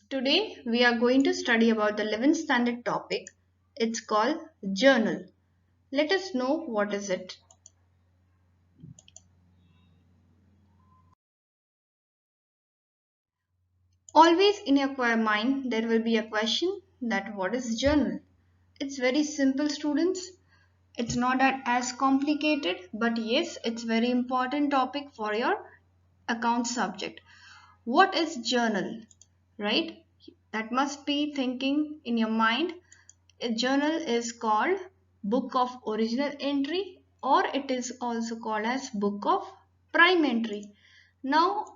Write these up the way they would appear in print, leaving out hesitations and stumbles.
Today we are going to study about the 11th standard topic. It's called journal. Let us know what is it. Always in your mind there will be a question that what is journal? It's very simple, students. It's not as complicated, but yes, it's very important topic for your account subject. What is journal? Right? That must be thinking in your mind. A journal is called book of original entry, or it is also called as book of prime entry. Now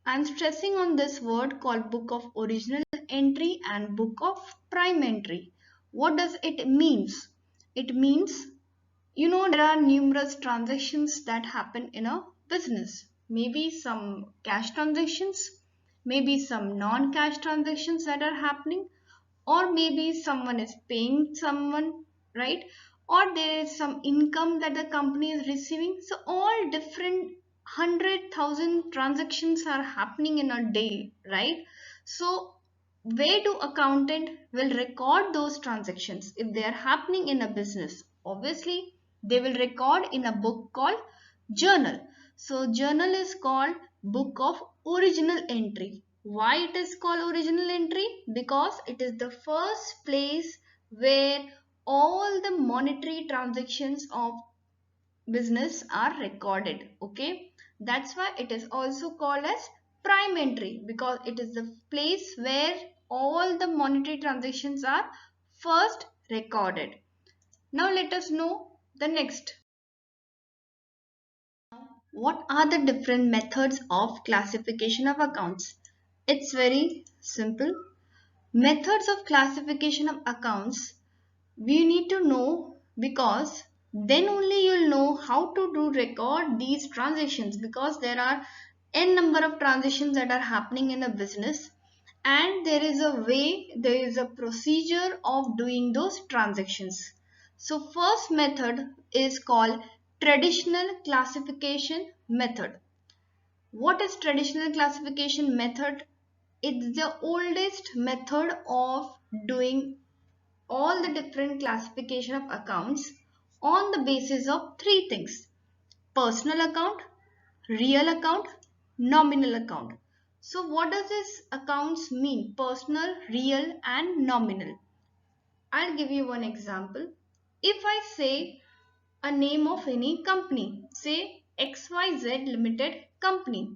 I'm stressing on this word called book of original entry and book of prime entry. What does it means? It means there are numerous transactions that happen in a business. Maybe some cash transactions, maybe some non-cash transactions that are happening, or maybe someone is paying someone, right? Or there is some income that the company is receiving. So all different 100,000 transactions are happening in a day, right? So where do accountant will record those transactions if they are happening in a business? Obviously they will record in a book called journal. So journal is called book of original entry. Why it is called original entry? Because it is the first place where all the monetary transactions of business are recorded. Okay, that's why it is also called as prime entry, because it is the place where all the monetary transactions are first recorded. Now let us know the next. What are the different methods of classification of accounts? It's very simple. Methods of classification of accounts we need to know, because then only you'll know how to do record these transactions, because there are n number of transactions that are happening in a business, and there is a procedure of doing those transactions. So first method is called traditional classification method. What is traditional classification method? It's the oldest method of doing all the different classification of accounts on the basis of three things: personal account, real account, nominal account. So what does this accounts mean? Personal, real and nominal. I'll give you one example. If I say a name of any company, say XYZ Limited Company.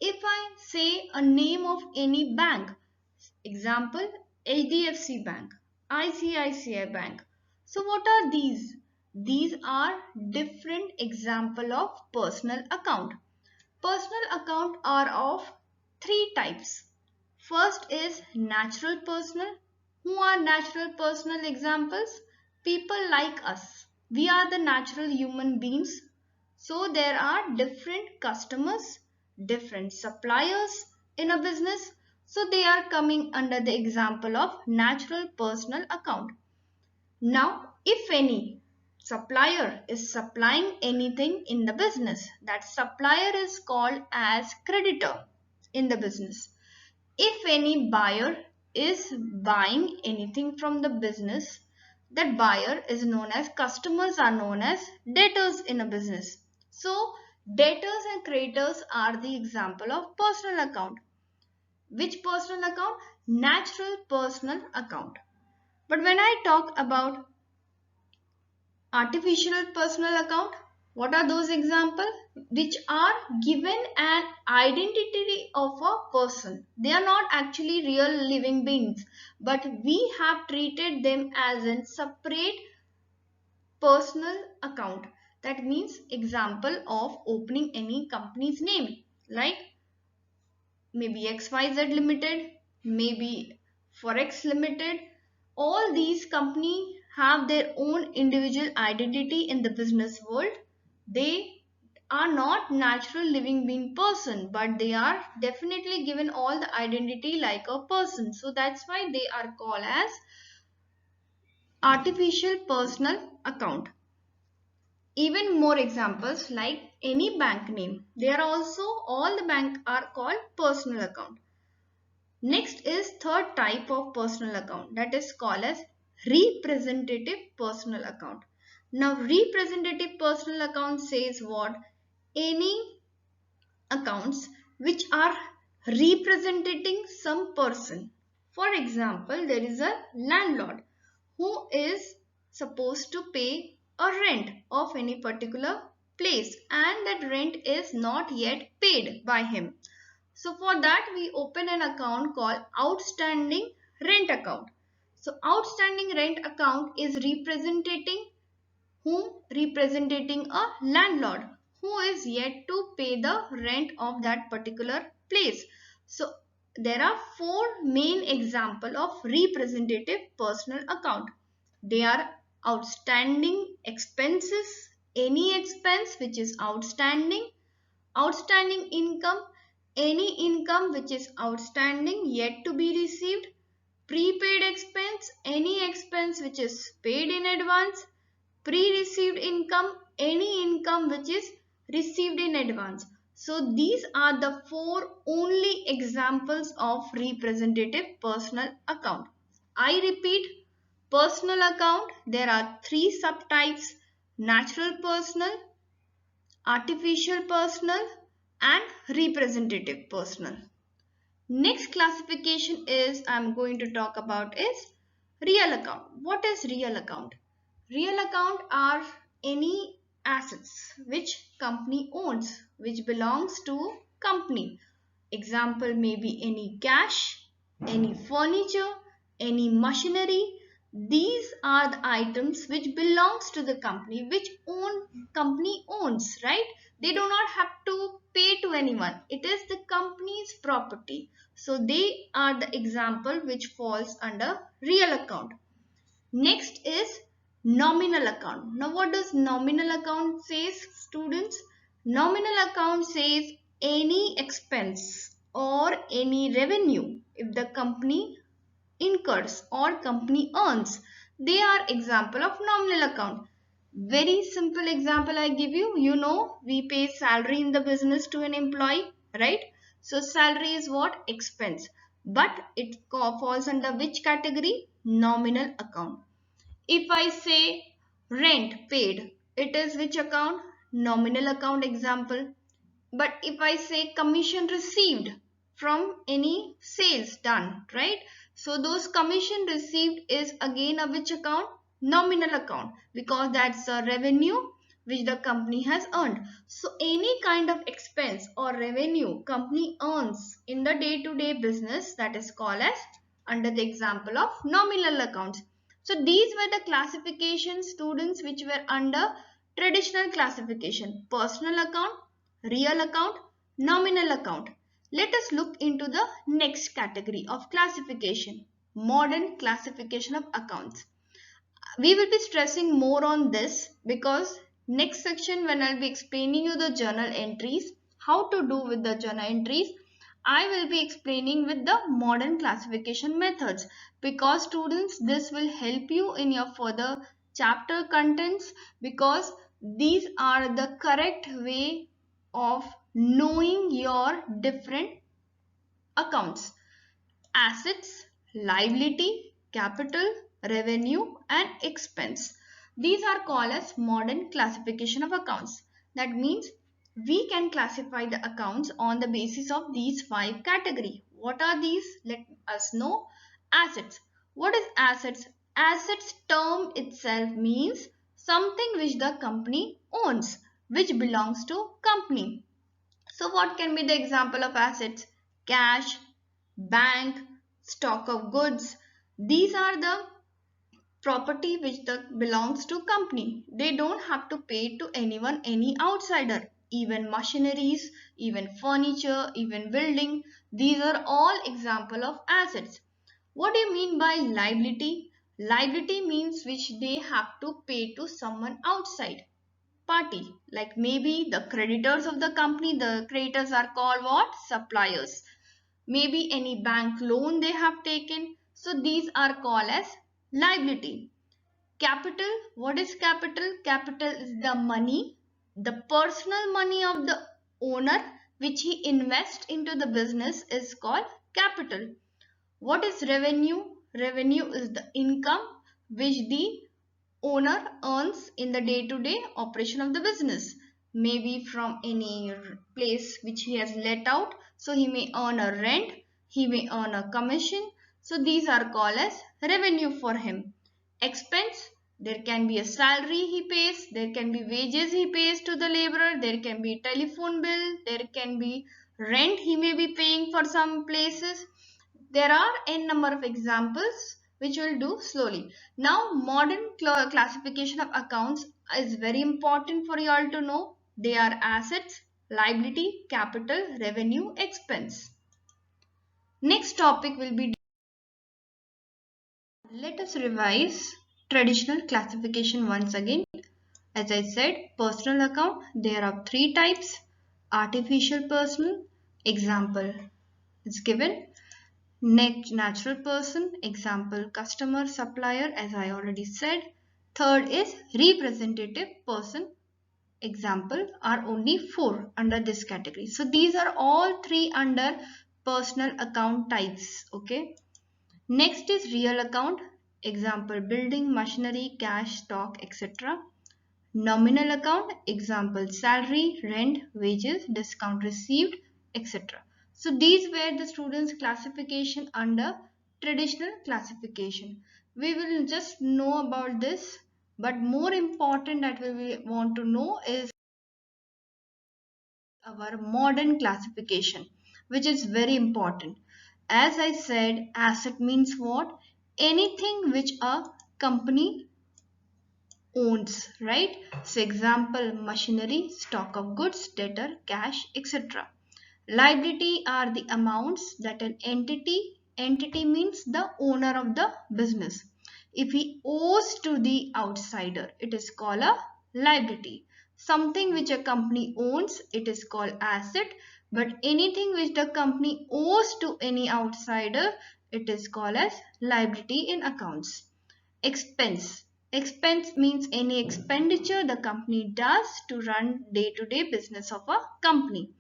If I say a name of any bank, example HDFC Bank, ICICI Bank. So what are these? These are different example of personal account. Personal account are of three types. First is natural personal. Who are natural personal examples? People like us. We are the natural human beings. So there are different customers, different suppliers in a business. So they are coming under the example of natural personal account. Now, if any supplier is supplying anything in the business, that supplier is called as creditor in the business. If any buyer is buying anything from the business, that buyer is known as, customers are known as debtors in a business. So debtors and creditors are the example of personal account. Which personal account? Natural personal account. But when I talk about artificial personal account, what are those examples? Which are given an identity of a person. They are not actually real living beings, but we have treated them as a separate personal account. That means example of opening any company's name, like maybe XYZ Limited, maybe Forex Limited. All these companies have their own individual identity in the business world. They are not natural living being person, but they are definitely given all the identity like a person. So that's why they are called as artificial personal account. Even more examples like any bank name. They are also, all the bank are called personal account. Next is third type of personal account, that is called as representative personal account. Now representative personal account says what? Any accounts which are representing some person. For example, there is a landlord who is supposed to pay a rent of any particular place and that rent is not yet paid by him. So for that we open an account called outstanding rent account. So outstanding rent account is representing whom? Representing a landlord who is yet to pay the rent of that particular place. So there are four main examples of representative personal account. They are outstanding expenses, any expense which is outstanding, outstanding income, any income which is outstanding yet to be received, prepaid expense, any expense which is paid in advance, pre-received income, any income which is received in advance. So these are the four only examples of representative personal account. I repeat, personal account, there are three subtypes: natural personal, artificial personal and representative personal. Next classification is I'm going to talk about is real account. What is real account? Real account are any assets which company owns, which belongs to company. Example may be any cash, any furniture, any machinery. These are the items which belongs to the company, which company owns, right? They do not have to pay to anyone. It is the company's property. So they are the example which falls under real account. Next is nominal account. Now what does nominal account says, students? Nominal account says any expense or any revenue if the company incurs or company earns. They are example of nominal account. Very simple example I give you. You know we pay salary in the business to an employee, right? So salary is what? Expense. But it falls under which category? Nominal account. If I say rent paid, it is which account? Nominal account example. But if I say commission received from any sales done, right? So those commission received is again a which account? Nominal account, because that's a revenue which the company has earned. So any kind of expense or revenue company earns in the day-to-day business, that is called as under the example of nominal accounts. So these were the classification, students, which were under traditional classification: personal account, real account, nominal account. Let us look into the next category of classification: modern classification of accounts. We will be stressing more on this because next section, when I'll be explaining you the journal entries, how to do with the journal entries, I will be explaining with the modern classification methods, because students, this will help you in your further chapter contents, because these are the correct way of knowing your different accounts: assets, liability, capital, revenue and expense. These are called as modern classification of accounts. That means we can classify the accounts on the basis of these five categories. What are these? Let us know. Assets. What is assets? Assets term itself means something which the company owns, which belongs to company. So what can be the example of assets? Cash, bank, stock of goods. These are the property which belongs to company. They don't have to pay to anyone, any outsider. Even machineries, even furniture, even building. These are all example of assets. What do you mean by liability? Liability means which they have to pay to someone outside party, like maybe the creditors of the company. The creditors are called what? Suppliers. Maybe any bank loan they have taken. So these are called as liability. Capital. What is capital? Capital is the money, the personal money of the owner which he invests into the business is called capital. What is revenue? Revenue is the income which the owner earns in the day-to-day operation of the business. Maybe from any place which he has let out. So he may earn a rent, he may earn a commission. So these are called as revenue for him. Expense, there can be a salary he pays, there can be wages he pays to the laborer, there can be telephone bill, there can be rent he may be paying for some places. There are n number of examples which we'll do slowly. Now, modern classification of accounts is very important for you all to know. They are assets, liability, capital, revenue, expense. Next topic will be, let us revise traditional classification once again. As I said, personal account, there are three types. Artificial personal, example is given. Natural person, example customer, supplier, as I already said. Third is representative person, example are only four under this category. So these are all three under personal account types. Okay. Next is real account, example building, machinery, cash, stock, etc. Nominal account, example salary, rent, wages, discount received, etc. So these were the students' classification under traditional classification. We will just know about this, but more important that we want to know is our modern classification, which is very important. As I said, asset means what? Anything which a company owns, right? So example machinery, stock of goods, debtor, cash, etc. Liability are the amounts that an entity means the owner of the business, if he owes to the outsider, it is called a liability. Something which a company owns, it is called asset, but anything which the company owes to any outsider, it is called as liability in accounts. Expense. Expense means any expenditure the company does to run day-to-day business of a company.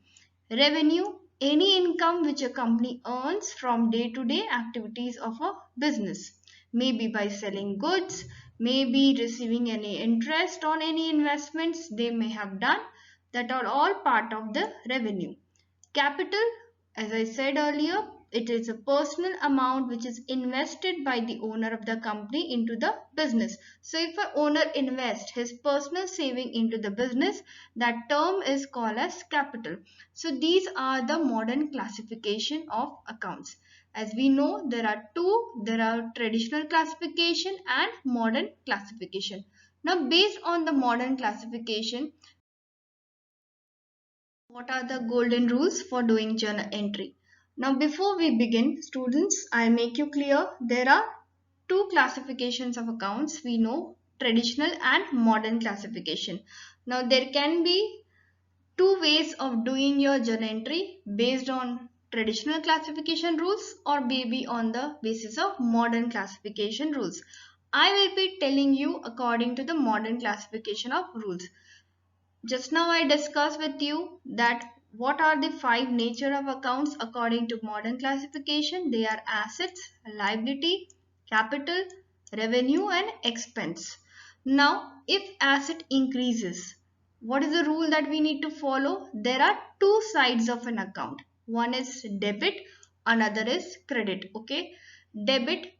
Revenue, any income which a company earns from day-to-day activities of a business. Maybe by selling goods, maybe receiving any interest on any investments they may have done. That are all part of the revenue. Capital, as I said earlier, it is a personal amount which is invested by the owner of the company into the business. So if an owner invests his personal saving into the business, that term is called as capital. So these are the modern classification of accounts. As we know, there are two, there are traditional classification and modern classification. Now based on the modern classification, what are the golden rules for doing journal entry? Now, before we begin, students, I'll make you clear there are two classifications of accounts. We know traditional and modern classification. Now, there can be two ways of doing your journal entry based on traditional classification rules or maybe on the basis of modern classification rules. I will be telling you according to the modern classification of rules. Just now I discussed with you that what are the five nature of accounts according to modern classification. They are assets, liability, capital, revenue and expense. Now if asset increases, what is the rule that we need to follow? There are two sides of an account. One is debit, another is credit. Okay, debit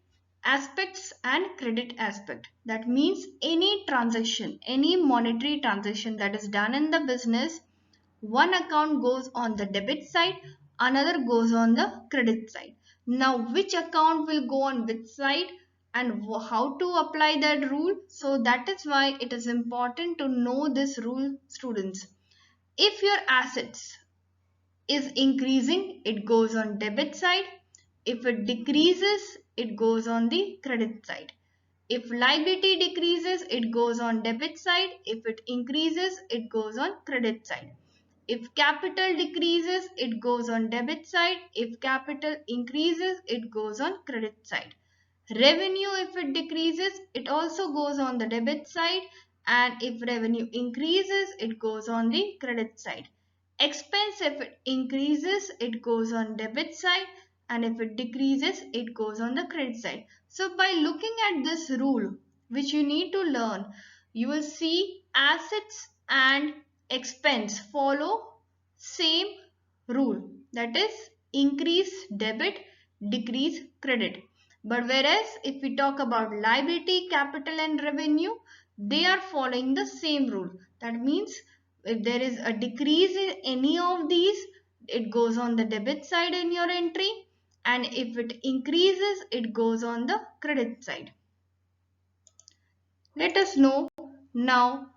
aspects and credit aspect. That means any transaction, any monetary transaction that is done in the business, one account goes on the debit side, another goes on the credit side. Now which account will go on which side and how to apply that rule? So that is why it is important to know this rule, students. If your assets is increasing, it goes on debit side. If it decreases, it goes on the credit side. If liability decreases, it goes on debit side. If it increases, it goes on credit side. If capital decreases, it goes on debit side. If capital increases, it goes on credit side. Revenue, if it decreases, it also goes on the debit side. And if revenue increases, it goes on the credit side. Expense, if it increases, it goes on debit side. and if it decreases, it goes on the credit side. So by looking at this rule, which you need to learn, you will see assets and expense follow same rule, that is increase debit, decrease credit. But whereas if we talk about liability, capital and revenue, they are following the same rule. That means if there is a decrease in any of these, it goes on the debit side in your entry, and if it increases, it goes on the credit side. Let us know now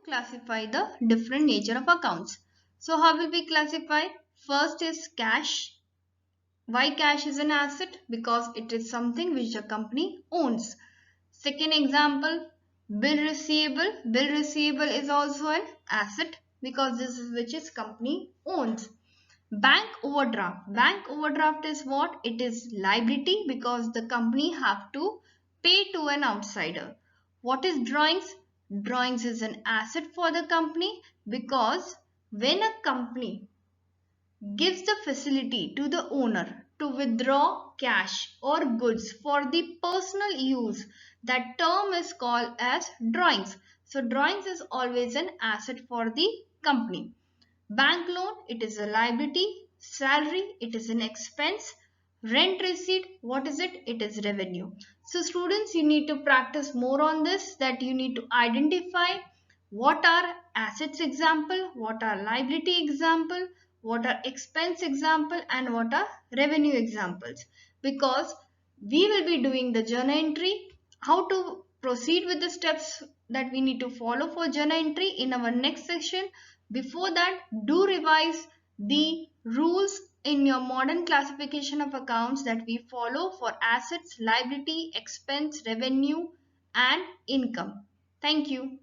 classify the different nature of accounts. So how will we classify? First is cash. Why cash is an asset? Because it is something which the company owns. Second example, bill receivable. Bill receivable is also an asset because this is which is company owns. Bank overdraft. Bank overdraft is what? It is liability because the company have to pay to an outsider. What is drawings? Drawings is an asset for the company because when a company gives the facility to the owner to withdraw cash or goods for the personal use, that term is called as drawings. So drawings is always an asset for the company. Bank loan, it is a liability. Salary, it is an expense. Rent receipt, what is it? It is revenue. So students, you need to practice more on this, that you need to identify what are assets example, what are liability example, what are expense example, and what are revenue examples. Because we will be doing the journal entry, how to proceed with the steps that we need to follow for journal entry in our next section. Before that, do revise the rules in your modern classification of accounts that we follow for assets, liability, expense, revenue, and income. Thank you.